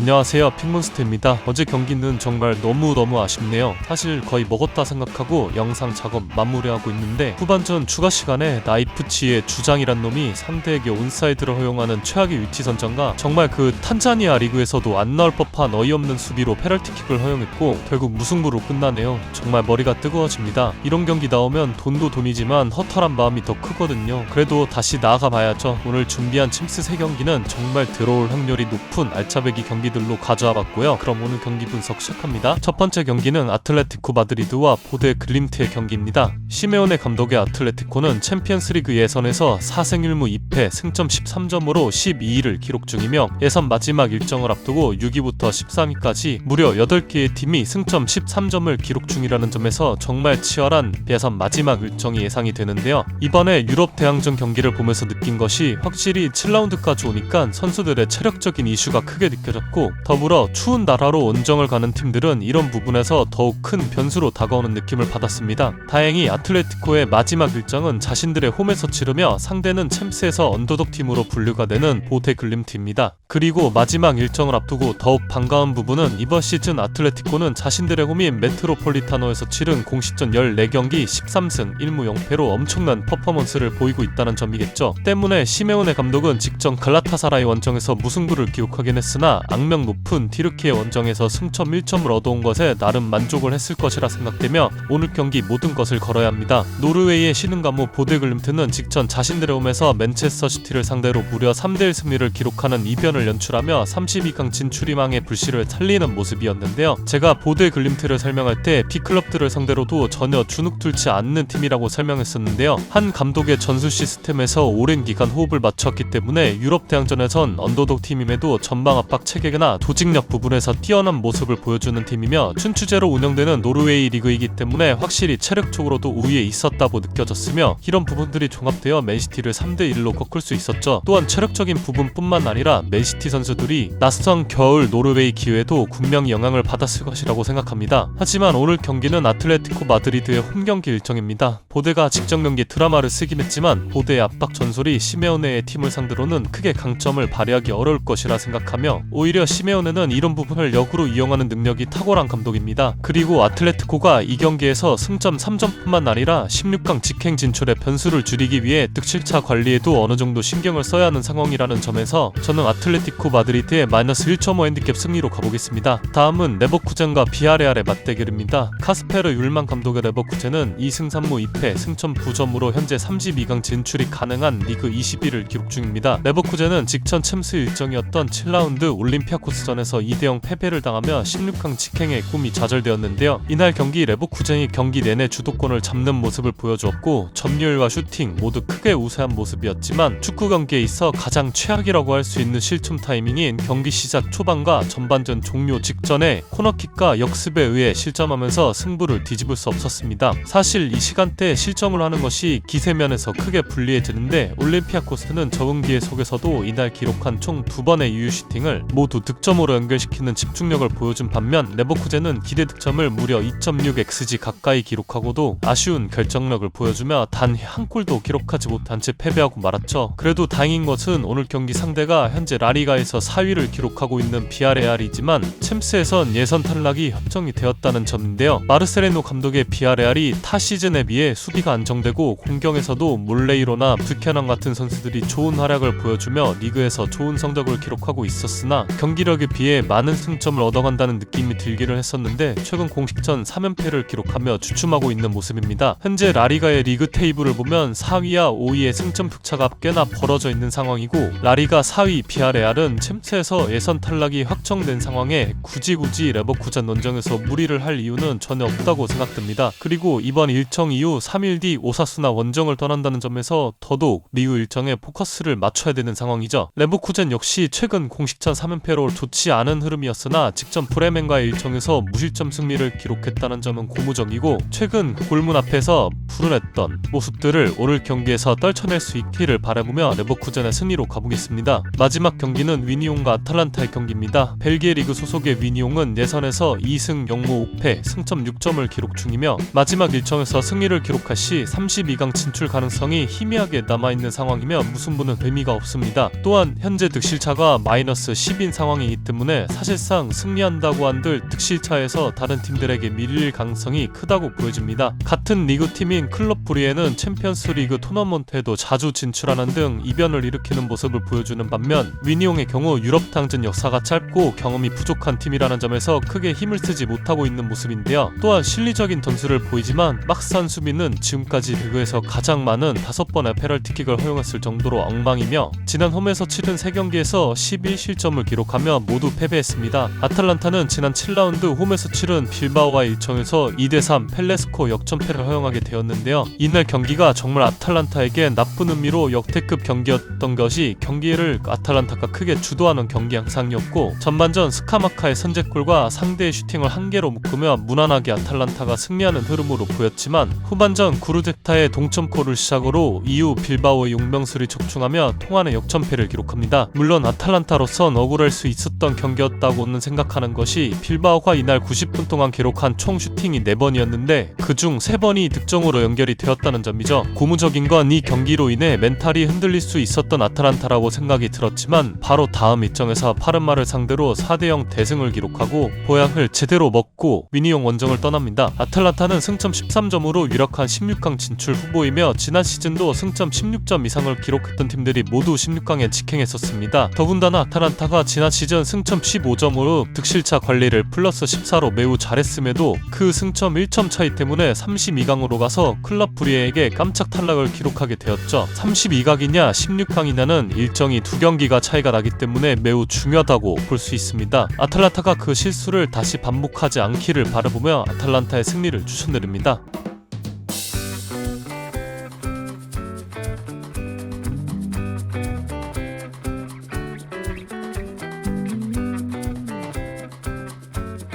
안녕하세요, 핑몬스터입니다. 어제 경기는 정말 너무너무 아쉽네요. 사실 거의 먹었다 생각하고 영상 작업 마무리하고 있는데 후반전 추가 시간에 나이프치의 주장이란 놈이 상대에게 온사이드를 허용하는 최악의 위치 선정과 정말 그 탄자니아 리그에서도 안 나올 법한 어이없는 수비로 페널티킥을 허용했고 결국 무승부로 끝나네요. 정말 머리가 뜨거워집니다. 이런 경기 나오면 돈도 돈이지만 허탈한 마음이 더 크거든요. 그래도 다시 나아가 봐야죠. 오늘 준비한 챔스 3경기는 정말 들어올 확률이 높은 알짜배기 경기들로 가져와 봤고요. 그럼 오늘 경기 분석 시작합니다. 첫 번째 경기는 아틀레티코 마드리드와 보데 글림트의 경기입니다. 시메오네 감독의 아틀레티코는 챔피언스리그 예선에서 4승 1무 2패 승점 13점으로 12위를 기록 중이며 예선 마지막 일정을 앞두고 6위부터 13위까지 무려 8개의 팀이 승점 13점을 기록 중이라는 점에서 정말 치열한 예선 마지막 일정이 예상이 되는데요. 이번에 유럽 대항전 경기를 보면서 느낀 것이 확실히 7라운드까지 오니까 선수들의 체력적인 이슈가 크게 느껴졌고 더불어 추운 나라로 원정을 가는 팀들은 이런 부분에서 더욱 큰 변수로 다가오는 느낌을 받았습니다. 다행히 아틀레티코의 마지막 일정은 자신들의 홈에서 치르며 상대는 챔스에서 언더독 팀으로 분류가 되는 보데 글림트입니다. 그리고 마지막 일정을 앞두고 더욱 반가운 부분은 이번 시즌 아틀레티코는 자신들의 홈인 메트로폴리타노에서 치른 공식전 14경기 13승 1무 0패로 엄청난 퍼포먼스를 보이고 있다는 점이겠죠. 때문에 시메오네 감독은 직전 갈라타사라이 원정에서 무승부를 기록하긴 했으나 악명 높은 티르키예 원정에서 승점 1점을 얻어온 것에 나름 만족을 했을 것이라 생각되며 오늘 경기 모든 것을 걸어야 합니다. 노르웨이의 신흥가무 보데 글림트는 직전 자신들의 홈에서 맨체스터 시티를 상대로 무려 3대1 승리를 기록하는 이변을 연출하며 32강 진출희망의 불씨를 살리는 모습이었는데요. 제가 보데 글림트를 설명할 때 B클럽들을 상대로도 전혀 주눅들지 않는 팀이라고 설명했었는데요. 한 감독의 전술 시스템에서 오랜 기간 호흡을 맞췄기 때문에 유럽 대항전에선 언더독 팀임에도 전방 압박 체계나 조직력 부분에서 뛰어난 모습을 보여주는 팀이며 춘추제로 운영되는 노르웨이 리그이기 때문에 확실히 체력적으로도 우위에 있었다고 느껴졌으며 이런 부분들이 종합되어 맨시티를 3대1로 꺾을 수 있었죠. 또한 체력적인 부분뿐만 아니라 맨시티 선수들이 낯선 겨울 노르웨이 기회에도 분명히 영향을 받았을 것이라고 생각합니다. 하지만 오늘 경기는 아틀레티코 마드리드의 홈경기 일정입니다. 보데가 직전 경기 드라마를 쓰긴 했지만 보데의 압박 전술이 시메오네의 팀을 상대로는 크게 강점을 발휘하기 어려울 것이라 생각하며 오히려 시메오네는 이런 부분을 역으로 이용하는 능력이 탁월한 감독입니다. 그리고 아틀레티코가 이 경기에서 승점 3점뿐만 아니라 16강 직행 진출의 변수를 줄이기 위해 득실차 관리에도 어느 정도 신경을 써야 하는 상황이라는 점에서 저는 아틀레티코 마드리드의 마이너스 1.5 핸디캡 승리로 가보겠습니다. 다음은 레버쿠젠과 비아레알의 맞대결입니다. 카스페르 율만 감독의 레버쿠젠은 2승 3무 2패 승점 9점으로 현재 32강 진출이 가능한 리그 20위를 기록 중입니다. 레버쿠젠은 직전 챔스 일정이었던 7라운드 올림피아코스전에서 2대0 패배를 당하며 16강 직행의 꿈이 좌절되었는데요. 이날 경기 레버쿠젠이 경기 내내 주도권을 잡는 모습을 보여주었고 점유율과 슈팅 모두 크게 우세한 모습이었지만 축구 경기에 있어 가장 최악이라고 할 수 있는 실점 타이밍인 경기 시작 초반과 전반전 종료 직전에 코너킥과 역습에 의해 실점하면서 승부를 뒤집을 수 없었습니다. 사실 이 시간대에 실점을 하는 것이 기세면에서 크게 불리해지는데 올림피아코스는 적은 기회 속에서도 이날 기록한 총 2번의 유효 슈팅을 모두 득점으로 연결시키는 집중력을 보여준 반면 레버쿠젠은 기대 득점을 무려 2.6xg 가까이 기록하고도 아쉬운 결정력을 보여주며 단 한 골도 기록하지 못한 채 패배하고 말았죠. 그래도 다행인 것은 오늘 경기 상대가 현재 라리가에서 4위를 기록하고 있는 비아레알이지만 챔스에선 예선 탈락이 확정이 되었다는 점인데요. 마르세리노 감독의 비아레알이 타 시즌에 비해 수비가 안정되고 공격에서도 몰레이로나 뷰캐넌 같은 선수들이 좋은 활약을 보여주며 리그에서 좋은 성적을 기록하고 있었으나 경기력에 비해 많은 승점을 얻어간다는 느낌이 들기는 했었는데 최근 공식전 3연패를 기록하며 주춤하고 있는 모습입니다. 현재 라리가의 리그 테이블을 보면 4위와 5위의 승점 격차가 꽤나 벌어져 있는 상황이고 라리가 4위 비아레알은 챔스에서 예선 탈락이 확정된 상황에 굳이 레버쿠젠 원정에서 무리를 할 이유는 전혀 없다고 생각됩니다. 그리고 이번 일정 이후 3일 뒤 오사수나 원정을 떠난다는 점에서 더더욱 리그 일정에 포커스를 맞춰야 되는 상황이죠. 레버쿠젠 역시 최근 공식전 3연패로 좋지 않은 흐름이었으나 직전 브레멘과의 일정에서 무실점 승리를 기록했다는 점은 고무적이고 최근 골문 앞에서 불운했던 모습들을 오늘 경기에서 떨쳐낼 수 있기를 바라보며 레버쿠젠의 승리로 가보겠습니다. 마지막 경기는 위니옹과 아탈란타의 경기입니다. 벨기에 리그 소속의 위니옹은 예선에서 2승 0무 5패 승점 6점을 기록 중이며 마지막 일정에서 승리를 기록할 시 32강 진출 가능성이 희미하게 남아있는 상황이며 무승부는 의미가 없습니다. 또한 현재 득실차가 마이너스 10인 상황 상황이기 때문에 사실상 승리한다고 한들 득실차에서 다른 팀들에게 밀릴 가능성이 크다고 보여집니다. 같은 리그팀인 클럽 브리에는 챔피언스 리그 토너먼트에도 자주 진출하는 등 이변을 일으키는 모습을 보여주는 반면 위니옹의 경우 유럽 당진 역사가 짧고 경험이 부족한 팀이라는 점에서 크게 힘을 쓰지 못하고 있는 모습인데요. 또한 실리적인 전술을 보이지만 막산 수비는 지금까지 리그에서 가장 많은 5번의 페널티킥을 허용했을 정도로 엉망이며 지난 홈에서 치른 3경기에서 11실점을 기록하며 모두 패배했습니다. 아탈란타는 지난 7라운드 홈에서 치른 빌바오와의 일정에서 2대3 펠레스코 역전패를 허용하게 되었는데요. 이날 경기가 정말 아탈란타에게 나쁜 의미로 역대급 경기였던 것이 경기를 아탈란타가 크게 주도하는 경기 양상이었고 전반전 스카마카의 선제골과 상대의 슈팅을 한 개로 묶으며 무난하게 아탈란타가 승리하는 흐름으로 보였지만 후반전 구르제타의 동점골을 시작으로 이후 빌바오의 용병술이 척충하며 통안의 역전패를 기록합니다. 물론 아탈란타로선 억울할 수 있었던 경기였다고는 생각하는 것이 빌바오가 이날 90분 동안 기록한 총 슈팅이 4번이었는데 그중 3번이 득점으로 연결이 되었다는 점이죠. 고무적인 건 이 경기로 인해 멘탈이 흔들릴 수 있었던 아탈란타라고 생각이 들었지만 바로 다음 일정에서 파르마를 상대로 4대0 대승을 기록하고 보양을 제대로 먹고 위니옹 원정을 떠납니다. 아탈란타는 승점 13점으로 유력한 16강 진출 후보이며 지난 시즌도 승점 16점 이상을 기록했던 팀들이 모두 16강에 직행했었습니다. 더군다나 아탈란타가 지난 시즌 승점 15점으로 득실차 관리를 플러스 14로 매우 잘했음에도 그 승점 1점 차이 때문에 32강으로 가서 클럽 브리에에게 깜짝 탈락을 기록하게 되었죠. 32강이냐 16강이냐는 일정이 2경기가 차이가 나기 때문에 매우 중요하다고 볼 수 있습니다. 아탈란타가 그 실수를 다시 반복하지 않기를 바라보며 아탈란타의 승리를 추천드립니다.